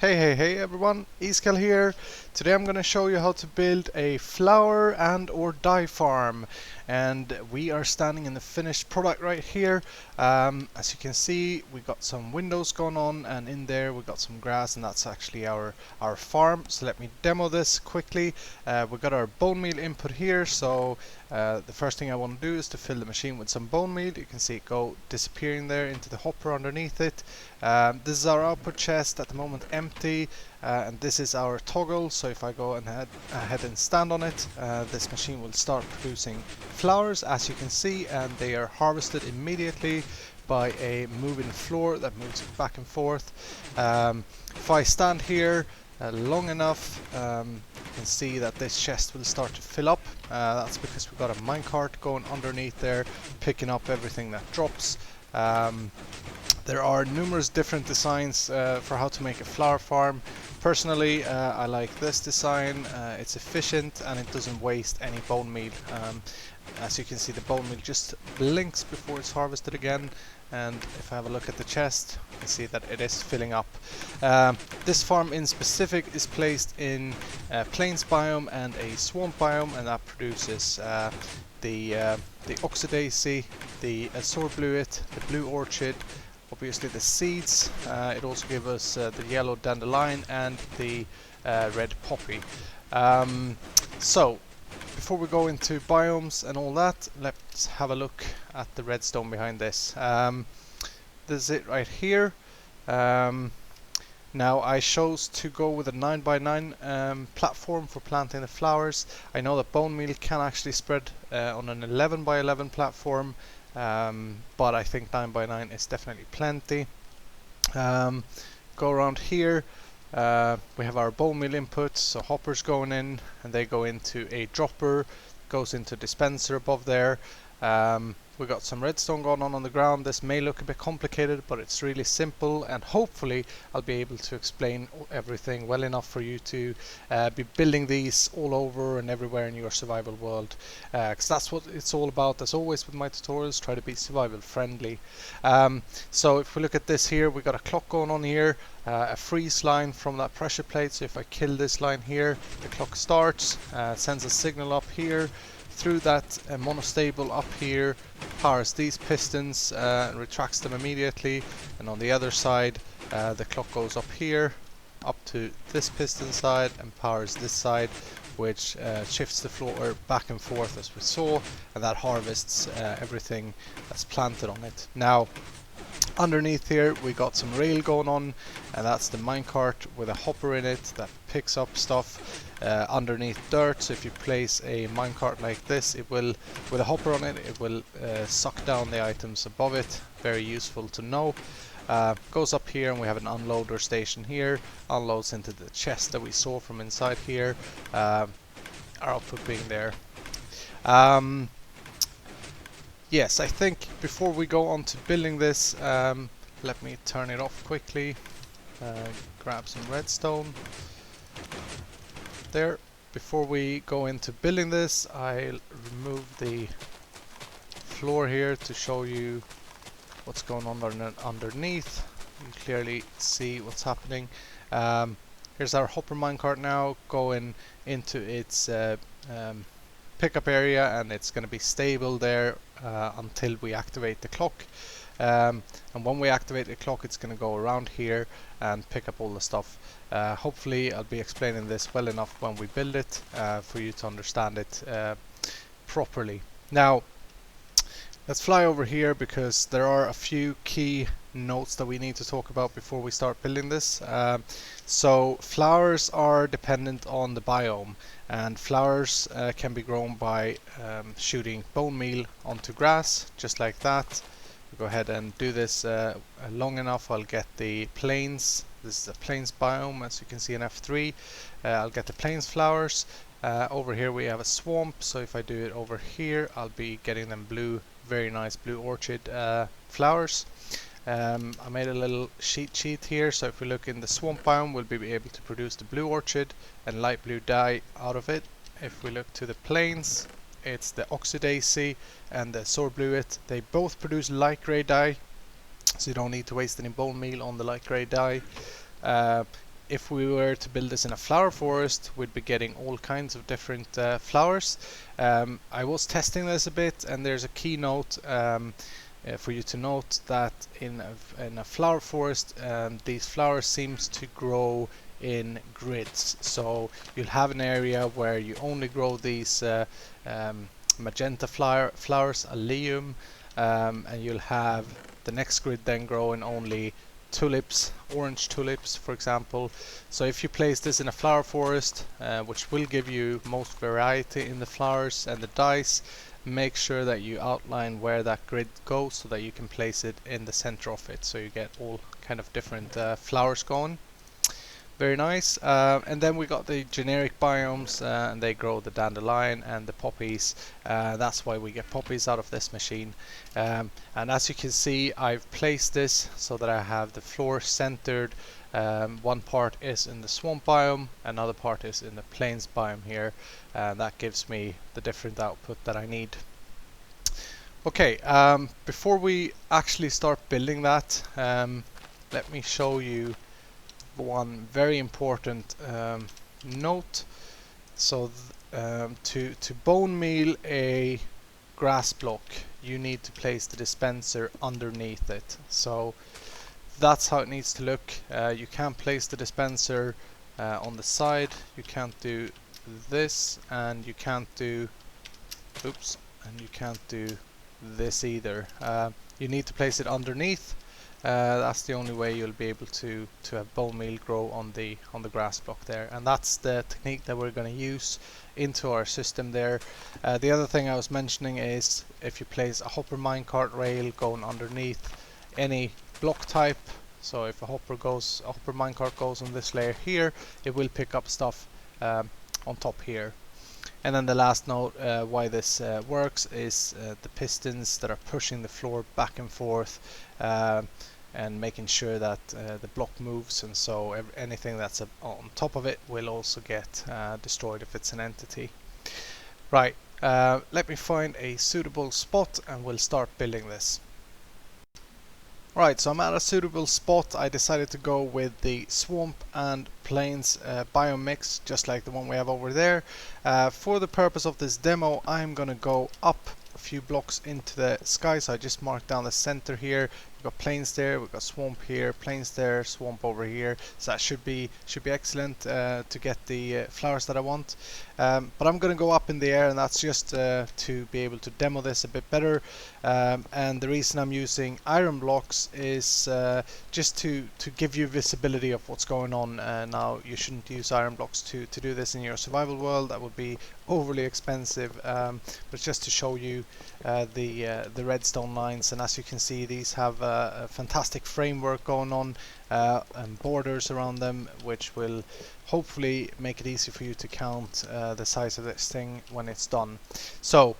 Hey everyone, Iskal here. Today I'm going to show you how to build a flower and or dye farm, and we are standing in the finished product right here. As you can see, we got some windows going on, and in there we got some grass, and that's actually our farm. So let me demo this quickly. We got our bone meal input here, so the first thing I want to do is to fill the machine with some bone meal. You can see it go disappearing there into the hopper underneath it. This is our output chest, at the moment empty, and this is our toggle. So if I go ahead and stand on it, this machine will start producing flowers, as you can see, and they are harvested immediately by a moving floor that moves back and forth. If I stand here long enough, you can see that this chest will start to fill up. That's because we've got a minecart going underneath there, picking up everything that drops. There are numerous different designs for how to make a flower farm. Personally, I like this design. It's efficient and it doesn't waste any bone meal. As you can see, the bone meal just blinks before it's harvested again. And if I have a look at the chest, you can see that it is filling up. This farm in specific is placed in plains biome and a swamp biome, and that produces the oxidaceae, the azure bluet, the blue orchid, obviously the seeds. It also gives us the yellow dandelion and the red poppy. So before we go into biomes and all that, let's have a look at the redstone behind this. This is it right here. Now I chose to go with a 9x9 platform for planting the flowers. I know that bone meal can actually spread on an 11x11 platform, but I think 9x9 is definitely plenty. Go around here. We have our bone meal inputs, so hoppers going in, and they go into a dropper, goes into dispenser above there. We got some redstone going on the ground. This may look a bit complicated, but it's really simple, and hopefully I'll be able to explain everything well enough for you to be building these all over and everywhere in your survival world, because that's what it's all about. As always with my tutorials, try to be survival friendly. So if we look at this here, we got a clock going on here, a freeze line from that pressure plate. So if I kill this line here, the clock starts, sends a signal up here through that monostable up here, powers these pistons and retracts them immediately, and on the other side the clock goes up here up to this piston side and powers this side, which shifts the floor back and forth as we saw, and that harvests everything that's planted on it. Now underneath here we got some rail going on, and that's the minecart with a hopper in it that picks up stuff underneath dirt. So if you place a minecart like this, it will, with a hopper on it, it will suck down the items above it. Very useful to know. Goes up here, and we have an unloader station here, unloads into the chest that we saw from inside here, our output being there. Yes, I think before we go on to building this, let me turn it off quickly, grab some redstone. There. Before we go into building this, I'll remove the floor here to show you what's going on underneath. You clearly see what's happening. Here's our hopper minecart now going into its pickup area, and it's going to be stable there until we activate the clock. And when we activate the clock, it's going to go around here and pick up all the stuff. Hopefully I'll be explaining this well enough when we build it for you to understand it properly. Now let's fly over here, because there are a few key notes that we need to talk about before we start building this. So flowers are dependent on the biome, and flowers can be grown by shooting bone meal onto grass, just like that. We'll go ahead and do this long enough. I'll get the plains. This is a plains biome, as you can see in F3. I'll get the plains flowers. Over here we have a swamp, so if I do it over here, I'll be getting them blue, very nice blue orchid flowers. I made a little sheet here, so if we look in the swamp biome, we'll be able to produce the blue orchid and light blue dye out of it. If we look to the plains, it's the oxidaceae and the azure bluet. They both produce light grey dye, so you don't need to waste any bone meal on the light grey dye. if we were to build this in a flower forest, we'd be getting all kinds of different flowers. I was testing this a bit, and there's a keynote for you to note that in a flower forest, these flowers seems to grow in grids. So you'll have an area where you only grow these magenta flowers, allium, and you'll have the next grid then growing only tulips, orange tulips for example. So if you place this in a flower forest, which will give you most variety in the flowers and the dyes, make sure that you outline where that grid goes so that you can place it in the center of it, so you get all kind of different flowers going. Very nice. And then we got the generic biomes, and they grow the dandelion and the poppies. That's why we get poppies out of this machine. And as you can see, I've placed this so that I have the floor centered. One part is in the swamp biome, another part is in the plains biome here. That gives me the different output that I need. Okay, before we actually start building that, let me show you one very important note. So to bone meal a grass block, you need to place the dispenser underneath it. So that's how it needs to look. You can't place the dispenser on the side, you can't do this, and you can't do and you can't do this either. You need to place it underneath. That's the only way you'll be able to have bone meal grow on the grass block there, and that's the technique that we're going to use into our system there. The other thing I was mentioning is if you place a hopper minecart rail going underneath any block type, so if a hopper minecart goes on this layer here, it will pick up stuff on top here. And then the last note why this works is the pistons that are pushing the floor back and forth and making sure that the block moves, and so anything that's on top of it will also get destroyed if it's an entity. Right, let me find a suitable spot and we'll start building this. Right, so I'm at a suitable spot. I decided to go with the swamp and plains biome mix, just like the one we have over there. For the purpose of this demo, I'm gonna go up a few blocks into the sky, so I just marked down the center here. We've got plains there, we've got swamp here, plains there, swamp over here. So that should be excellent to get the flowers that I want. But I'm gonna go up in the air, and that's just to be able to demo this a bit better. And the reason I'm using iron blocks is just to give you visibility of what's going on. Now you shouldn't use iron blocks to do this in your survival world. That would be overly expensive, but just to show you the redstone lines. And as you can see, these have a fantastic framework going on and borders around them, which will hopefully make it easy for you to count the size of this thing when it's done. So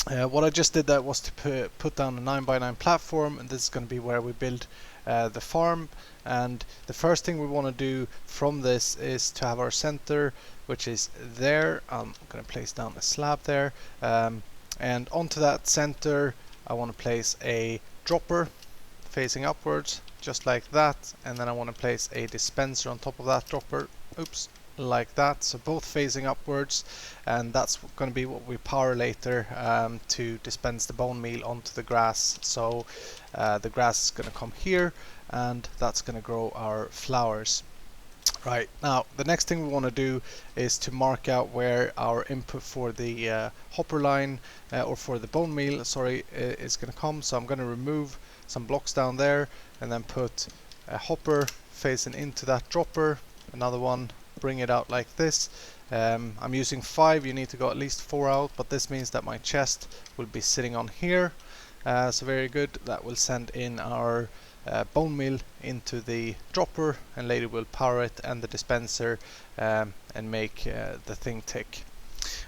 what I just did that was to put down a 9x9 platform, and this is going to be where we build the farm. And the first thing we want to do from this is to have our center, which is there. I'm going to place down a slab there, and onto that center I want to place a dropper facing upwards, just like that, and then I want to place a dispenser on top of that dropper, like that, so both facing upwards, and that's going to be what we power later to dispense the bone meal onto the grass. So the grass is going to come here, and that's going to grow our flowers. Right, now the next thing we want to do is to mark out where our input for the hopper line or for the bone meal, sorry, is going to come. So I'm going to remove some blocks down there and then put a hopper facing into that dropper, another one, bring it out like this. I'm using 5, you need to go at least 4 out, but this means that my chest will be sitting on here. So very good, that will send in our bone meal into the dropper, and later we'll power it and the dispenser and make the thing tick.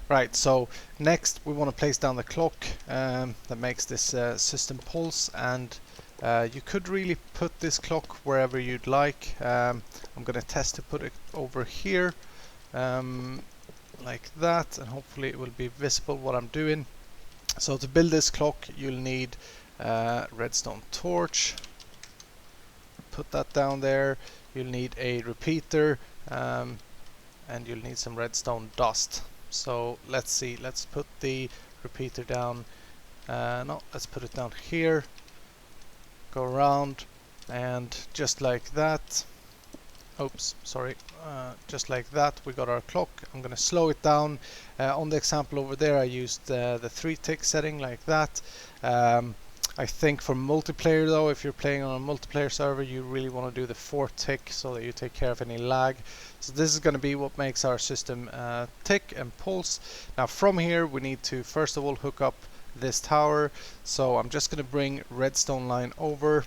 Right, so next we want to place down the clock that makes this system pulse, and you could really put this clock wherever you'd like. I'm going to test to put it over here like that, and hopefully it will be visible what I'm doing. So to build this clock you'll need redstone torch. Put that down there. you'll need a repeater, and you'll need some redstone dust. So let's see, let's put the repeater down. No, let's put it down here. Go around, and just like that. Oops, sorry. Just like that, we got our clock. I'm going to slow it down. On the example over there, I used the 3-tick setting like that. I think for multiplayer though, if you're playing on a multiplayer server, you really want to do the 4-tick so that you take care of any lag. So this is going to be what makes our system tick and pulse. Now from here, we need to first of all hook up this tower. So I'm just going to bring redstone line over,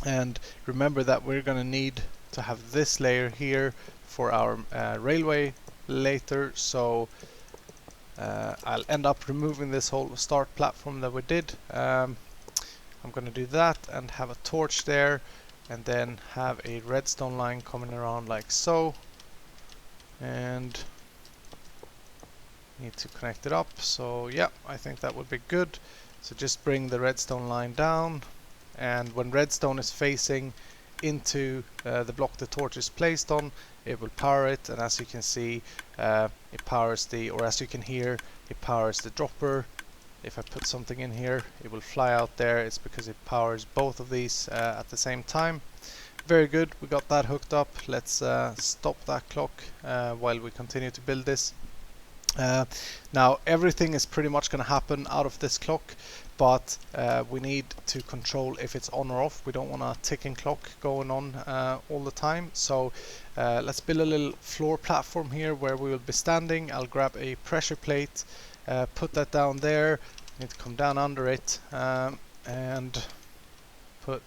and remember that we're going to need to have this layer here for our railway later. So I'll end up removing this whole start platform that we did. I'm going to do that and have a torch there, and then have a redstone line coming around like so, and need to connect it up. So yeah, I think that would be good. So just bring the redstone line down, and when redstone is facing into the block the torch is placed on, it will power it, and as you can see, it powers the, or as you can hear, it powers the dropper. If I put something in here, it will fly out there. It's because it powers both of these at the same time. Very good, we got that hooked up. Let's stop that clock while we continue to build this. Now everything is pretty much going to happen out of this clock, but we need to control if it's on or off. We don't want a ticking clock going on all the time. So let's build a little floor platform here where we will be standing. I'll grab a pressure plate, put that down there. Need to come down under it and put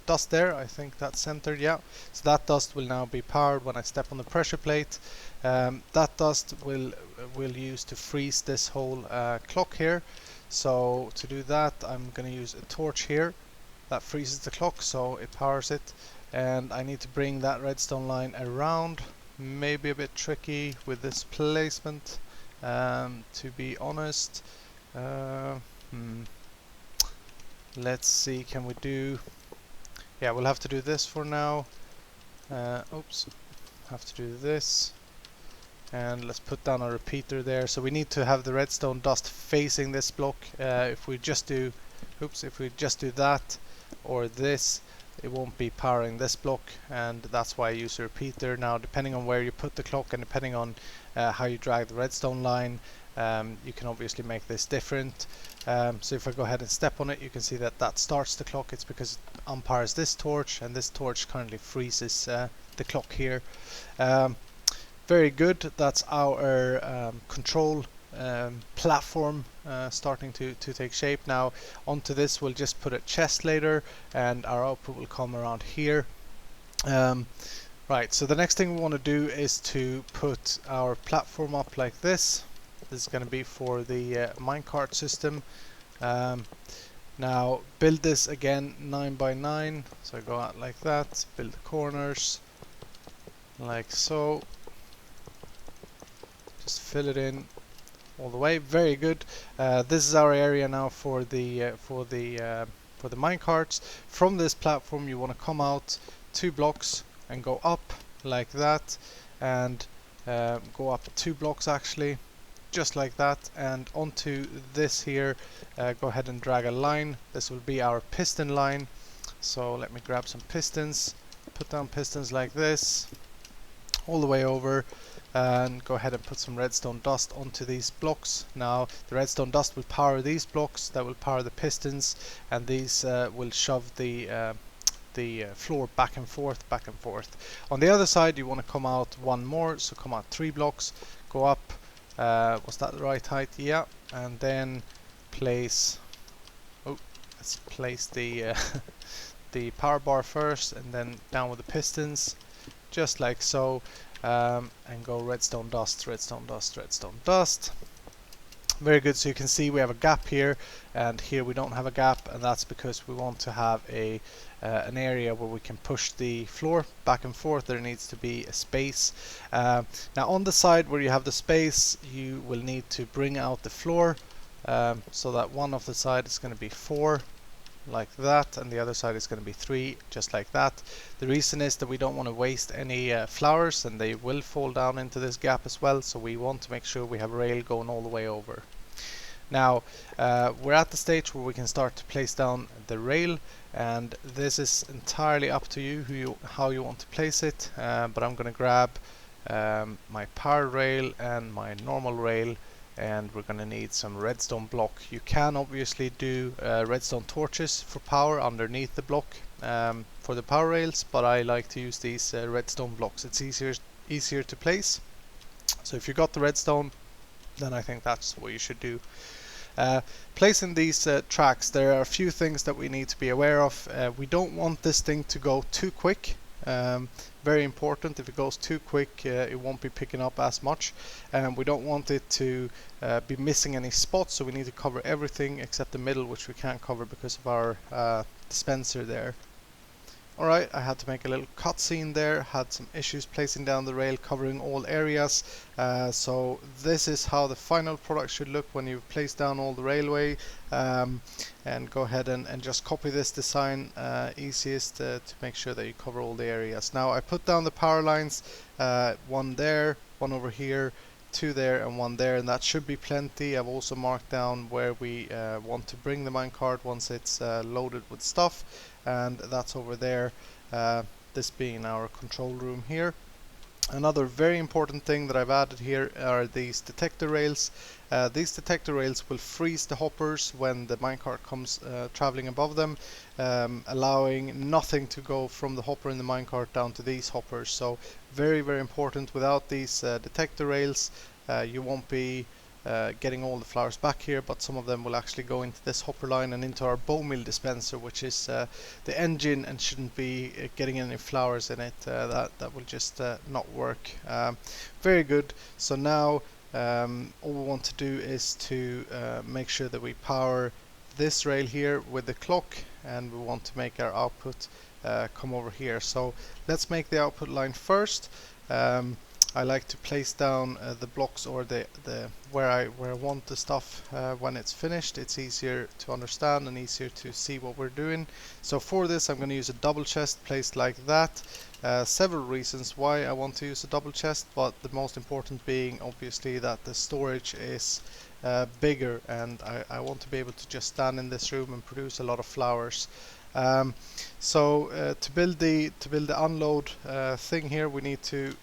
dust there. I think that's centered, yeah. So that dust will now be powered when I step on the pressure plate. That dust will use to freeze this whole clock here. So to do that, I'm going to use a torch here that freezes the clock, so it powers it. And I need to bring that redstone line around. Maybe a bit tricky with this placement, to be honest. Let's see, can we do... Yeah, we'll have to do this for now. Oops, have to do this. And let's put down a repeater there. So we need to have the redstone dust facing this block. If we just do, if we just do that or this, it won't be powering this block, and that's why I use a repeater. Now, depending on where you put the clock and depending on how you drag the redstone line, you can obviously make this different. So if I go ahead and step on it, you can see that that starts the clock. It's because it umpires this torch, and this torch currently freezes the clock here. Very good. That's our control platform starting to take shape. Now onto this we'll just put a chest later, and our output will come around here. Right, so the next thing we want to do is to put our platform up like this. This is going to be for the minecart system. Now build this again 9 by 9, so I go out like that, build the corners like so, just fill it in all the way. Very good. This is our area now for the minecarts. From this platform you want to come out 2 blocks and go up like that, and go up 2 blocks actually, just like that, and onto this here, go ahead and drag a line. This will be our piston line. So let me grab some pistons, put down pistons like this all the way over, and go ahead and put some redstone dust onto these blocks. Now the redstone dust will power these blocks, that will power the pistons, and these will shove the floor back and forth. On the other side you want to come out 1 more, so come out 3 blocks, go up, was that the right height? Yeah, and then place, let's place the the power bar first, and then down with the pistons, just like so, and go redstone dust, redstone dust, redstone dust. Very good. So you can see we have a gap here, and here we don't have a gap, and that's because we want to have a an area where we can push the floor back and forth. There needs to be a space. Now on the side where you have the space, you will need to bring out the floor, so that one of the side is going to be 4, like that, and the other side is going to be 3 just like that. The reason is that we don't want to waste any flowers, and they will fall down into this gap as well, so we want to make sure we have a rail going all the way over. Now we're at the stage where we can start to place down the rail, and this is entirely up to you, how you want to place it, but I'm going to grab my power rail and my normal rail, and we're going to need some redstone block. You can obviously do redstone torches for power underneath the block for the power rails, but I like to use these redstone blocks. It's easier to place. So if you got the redstone, then I think that's what you should do. Placing these tracks, there are a few things that we need to be aware of. We don't want this thing to go too quick. Very important. If it goes too quick, it won't be picking up as much, and we don't want it to be missing any spots, so we need to cover everything except the middle, which we can't cover because of our dispenser there. Alright, I had to make a little cutscene there, had some issues placing down the rail, covering all areas, so this is how the final product should look when you've placed down all the railway, and go ahead and just copy this design, easiest to make sure that you cover all the areas. Now I put down the power lines, one there, one over here, 2 there and 1 there, and that should be plenty. I've also marked down where we want to bring the minecart once it's loaded with stuff, and that's over there, this being our control room here. Another very important thing that I've added here are these detector rails. These detector rails will freeze the hoppers when the minecart comes traveling above them, allowing nothing to go from the hopper in the minecart down to these hoppers. So very, very important. Without these detector rails, you won't be getting all the flowers back here, but some of them will actually go into this hopper line and into our biomes dispenser, which is the engine, and shouldn't be getting any flowers in it. That will just not work. Very good. So now all we want to do is to make sure that we power this rail here with the clock, and we want to make our output come over here. So let's make the output line first. I like to place down the blocks, or the where I want the stuff when it's finished. It's easier to understand and easier to see what we're doing. So for this I'm going to use a double chest placed like that. Several reasons why I want to use a double chest, but the most important being obviously that the storage is bigger, and I want to be able to just stand in this room and produce a lot of flowers. So to build the unload thing here, we need to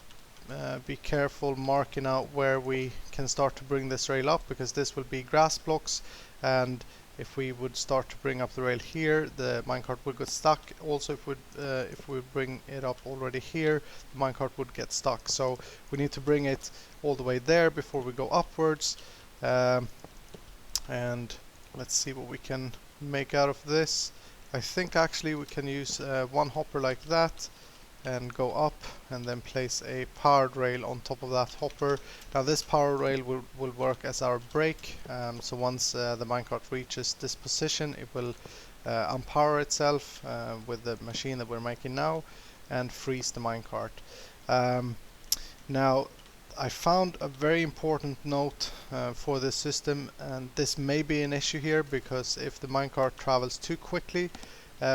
be careful marking out where we can start to bring this rail up, because this will be grass blocks, and if we would start to bring up the rail here, the minecart would get stuck. Also, if we bring it up already here, the minecart would get stuck. So we need to bring it all the way there before we go upwards. And let's see what we can make out of this. I think actually we can use one hopper like that and go up, and then place a powered rail on top of that hopper. Now this power rail will work as our brake, so once the minecart reaches this position, it will unpower itself with the machine that we're making now, and freeze the minecart. Now I found a very important note for this system, and this may be an issue here, because if the minecart travels too quickly,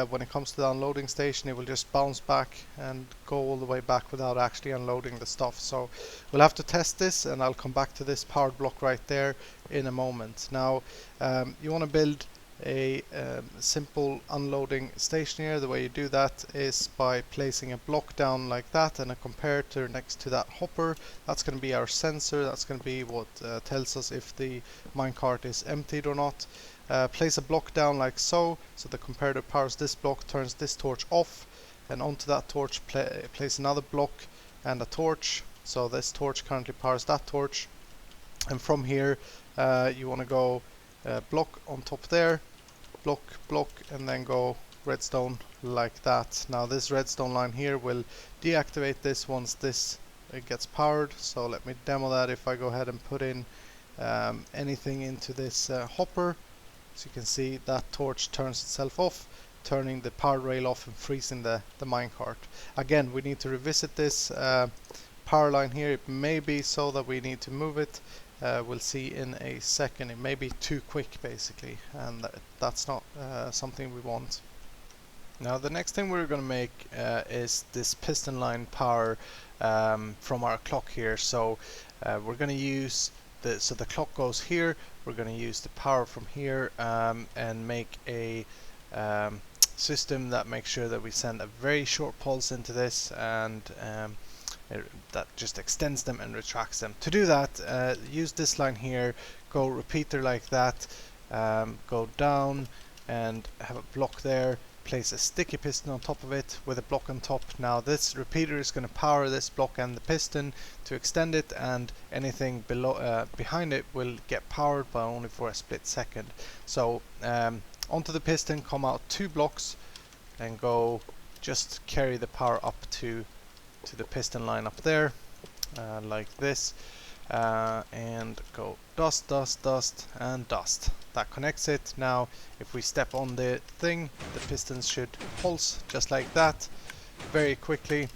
when it comes to the unloading station, it will just bounce back and go all the way back without actually unloading the stuff. So we'll have to test this, and I'll come back to this powered block right there in a moment. Now you want to build a simple unloading station here. The way you do that is by placing a block down like that and a comparator next to that hopper. That's going to be our sensor. That's going to be what tells us if the minecart is emptied or not. Place a block down like so the comparator powers this block, turns this torch off, and onto that torch place another block and a torch. So this torch currently powers that torch, and from here you want to go block on top there, block, and then go redstone like that. Now this redstone line here will deactivate this once this gets powered. So let me demo that. If I go ahead and put in anything into this hopper, so you can see that torch turns itself off, turning the power rail off and freezing the minecart. Again, we need to revisit this power line here. It may be so that we need to move it we'll see in a second. It may be too quick basically, and that's not something we want. Now the next thing we're going to make is this piston line power from our clock here. So we're going to use so the clock goes here. We're going to use the power from here and make a system that makes sure that we send a very short pulse into this, and that just extends them and retracts them. To do that, use this line here, go repeater like that, go down and have a block there, place a sticky piston on top of it with a block on top. Now this repeater is going to power this block and the piston to extend it, and anything below behind it will get powered, but only for a split second. So onto the piston come out 2 blocks and go just carry the power up to the piston line up there like this, and go dust, dust, dust, and dust. That connects it. Now if we step on the thing, the pistons should pulse just like that very quickly.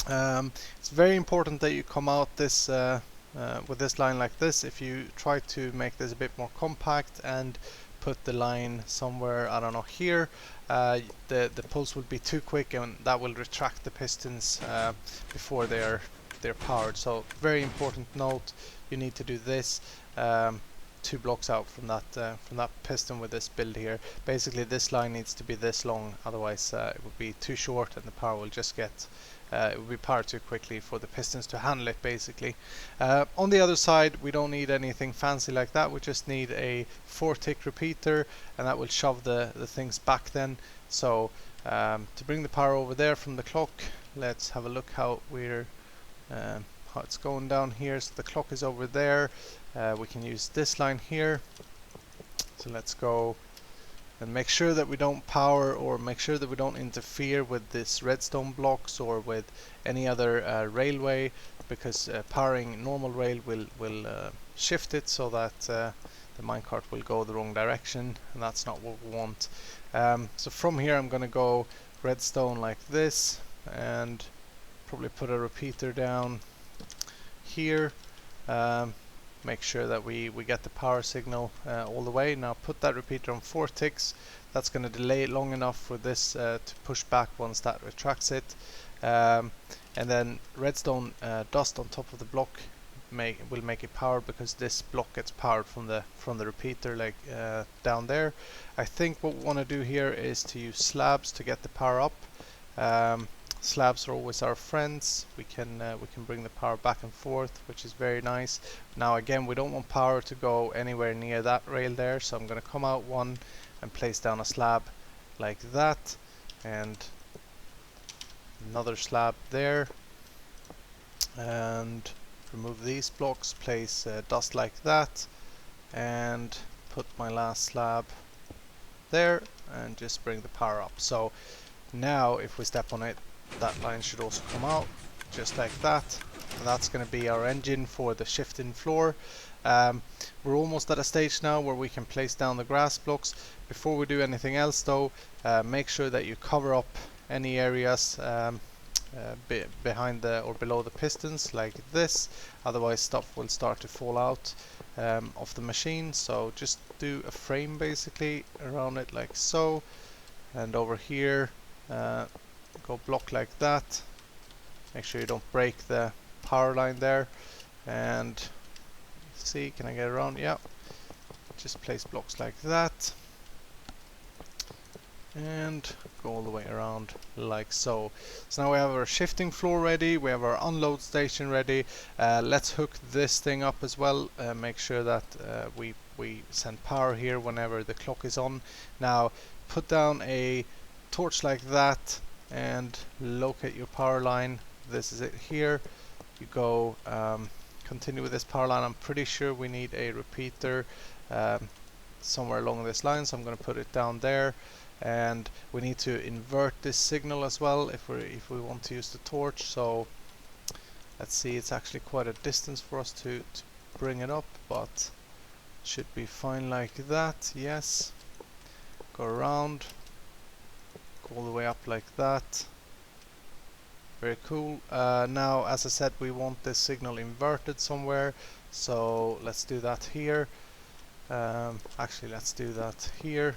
It's very important that you come out this with this line like this. If you try to make this a bit more compact and put the line somewhere, I don't know, here, the pulse will be too quick, and that will retract the pistons before they're powered. So very important note, you need to do this 2 blocks out from that piston with this build here. Basically this line needs to be this long, otherwise it would be too short and the power will just get it will be powered too quickly for the pistons to handle it basically. On the other side we don't need anything fancy like that, we just need a 4-tick repeater, and that will shove the things back then. So to bring the power over there from the clock, let's have a look how it's going down here. So the clock is over there, we can use this line here. So let's go and make sure that we don't power, or make sure that we don't interfere with this redstone blocks or with any other railway, because powering normal rail will shift it so that the minecart will go the wrong direction, and that's not what we want. So from here I'm going to go redstone like this, and probably put a repeater down here. Make sure that we get the power signal all the way. Now put that repeater on 4 ticks. That's going to delay it long enough for this to push back once that retracts it. And then redstone dust on top of the block will make it power, because this block gets powered from the repeater, like down there. I think what we want to do here is to use slabs to get the power up. Slabs are always our friends. We can bring the power back and forth, which is very nice. Now again, we don't want power to go anywhere near that rail there, so I'm going to come out 1 and place down a slab like that, and another slab there, and remove these blocks, place dust like that, and put my last slab there, and just bring the power up. So now if we step on it, that line should also come out just like that, and that's going to be our engine for the shifting floor. We're almost at a stage now where we can place down the grass blocks. Before we do anything else though, make sure that you cover up any areas behind or below the pistons like this, otherwise stuff will start to fall out of the machine. So just do a frame basically around it like so, and over here go block like that. Make sure you don't break the power line there, and see, can I get around? Yeah, just place blocks like that and go all the way around like so. So now we have our shifting floor ready, we have our unload station ready. Let's hook this thing up as well, make sure that we send power here whenever the clock is on. Now put down a torch like that and locate your power line. This is it here. You go continue with this power line. I'm pretty sure we need a repeater somewhere along this line, so I'm going to put it down there, and we need to invert this signal as well if we want to use the torch. So let's see, it's actually quite a distance for us to bring it up, but should be fine like that. Yes, go around, go all the way up like that. Very cool. Now as I said, we want this signal inverted somewhere, So let's do that here. Actually, let's do that here.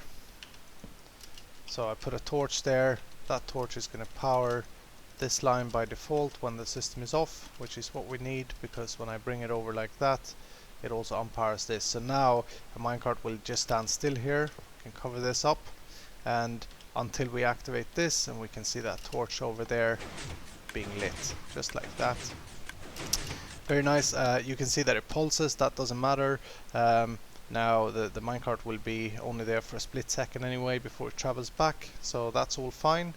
So I put a torch there. That torch is going to power this line by default when the system is off, which is what we need, because when I bring it over like that, it also unpowers this. So now a minecart will just stand still here. We can cover this up, and until we activate this, and we can see that torch over there being lit, just like that. Very nice. You can see that it pulses. That doesn't matter. Now the minecart will be only there for a split second anyway before it travels back, so that's all fine.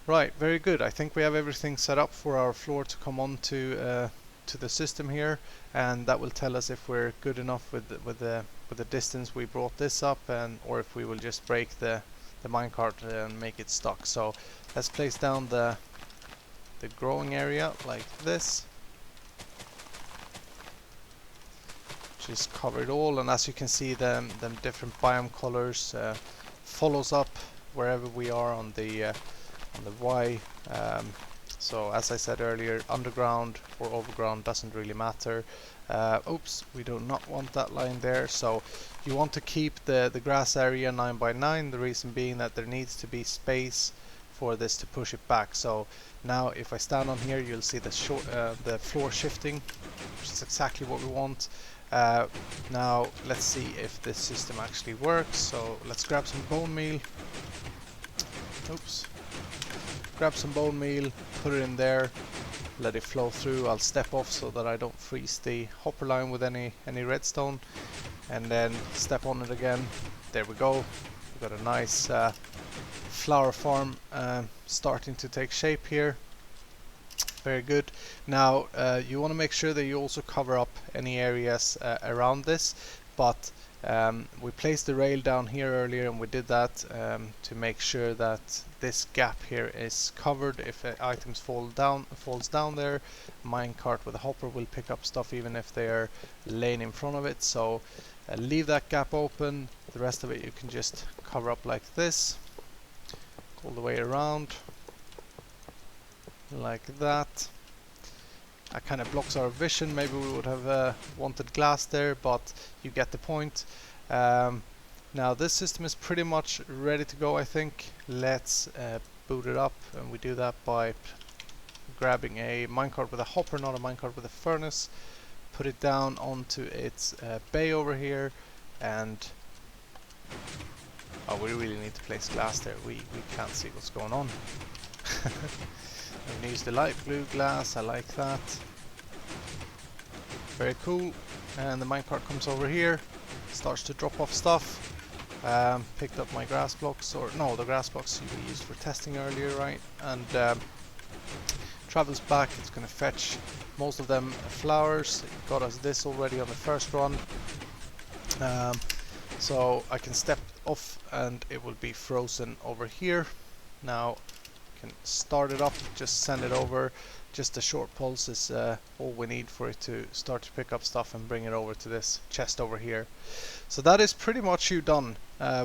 Right, very good. I think we have everything set up for our floor to come on to the system here, and that will tell us if we're good enough with the distance we brought this up, and or if we will just break the minecart and make it stuck. So let's place down the growing area like this. Just cover it all, and as you can see, them different biome colors follows up wherever we are on the Y. So as I said earlier, underground or overground doesn't really matter. Oops, we do not want that line there. So you want to keep the grass area 9 by 9. The reason being that there needs to be space for this to push it back. So now if I stand on here, you'll see the floor shifting, which is exactly what we want. Now let's see if this system actually works. So let's grab some bone meal. Oops. Grab some bone meal, put it in there, let it flow through. I'll step off so that I don't freeze the hopper line with any redstone, and then step on it again. There we go. We've got a nice flower farm starting to take shape here. Very good. Now you want to make sure that you also cover up any areas around this, but we placed the rail down here earlier, and we did that to make sure that this gap here is covered. If items falls down there, minecart with a hopper will pick up stuff even if they are laying in front of it. So leave that gap open. The rest of it you can just cover up like this, all the way around, like that. That kind of blocks our vision. Maybe we would have wanted glass there, but you get the point. Now this system is pretty much ready to go, I think. Let's boot it up, and we do that by grabbing a minecart with a hopper, not a minecart with a furnace. Put it down onto its bay over here, and oh, we really need to place glass there. We can't see what's going on. I'm gonna use the light blue glass. I like that. Very cool. And the minecart comes over here, starts to drop off stuff. Picked up my grass blocks, or no, the grass blocks we used for testing earlier, right? And travels back. It's gonna fetch most of them flowers. It got us this already on the first run. So I can step off, and it will be frozen over here. Now can start it up, just send it over. Just a short pulse is all we need for it to start to pick up stuff and bring it over to this chest over here. So that is pretty much you done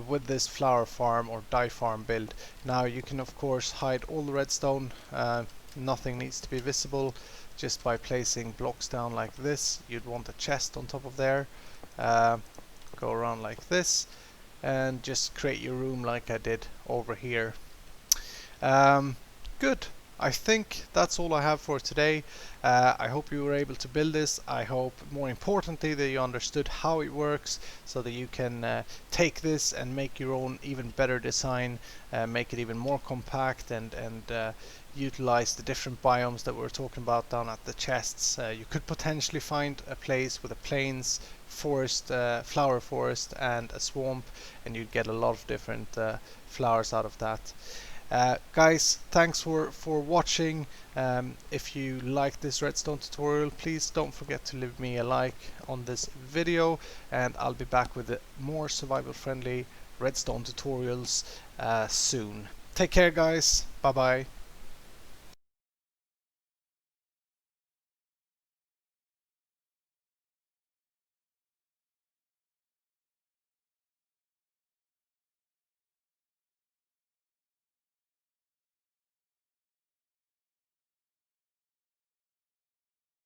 with this flower farm or dye farm build. Now you can of course hide all the redstone. Nothing needs to be visible. Just by placing blocks down like this, you'd want a chest on top of there. Go around like this and just create your room like I did over here. Good. I think that's all I have for today. I hope you were able to build this. I hope, more importantly, that you understood how it works, so that you can take this and make your own even better design, make it even more compact, and utilize the different biomes that we were talking about down at the chests. You could potentially find a place with a plains forest, flower forest, and a swamp, and you'd get a lot of different flowers out of that. Guys, thanks for watching. If you like this redstone tutorial, please don't forget to leave me a like on this video, and I'll be back with more survival friendly redstone tutorials soon. Take care guys, bye bye.